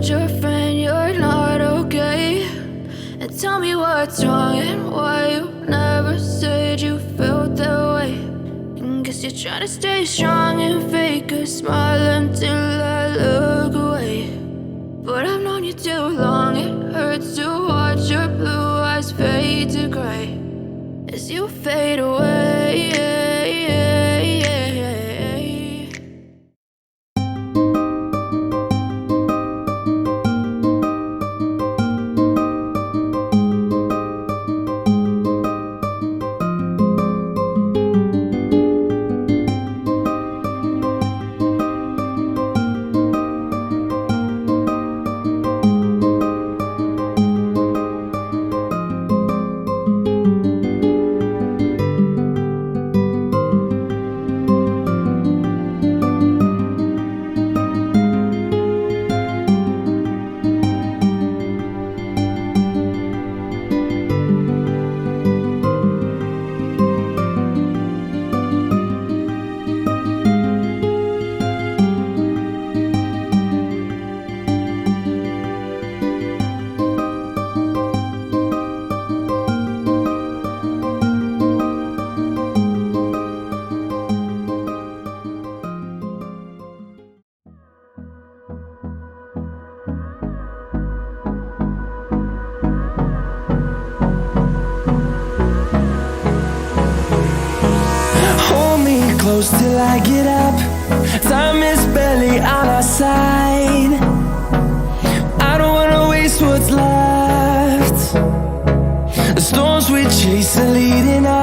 told your friend you're not okay. And tell me what's wrong and why you never said you felt that way. And guess you're trying to stay strong and fake a smile until I look away. But I've known you too long, it hurts to watch your blue eyes fade to gray as you fade away. Close till I get up. Time is barely on our side. I don't wanna waste what's left. The storms we chase are leading us.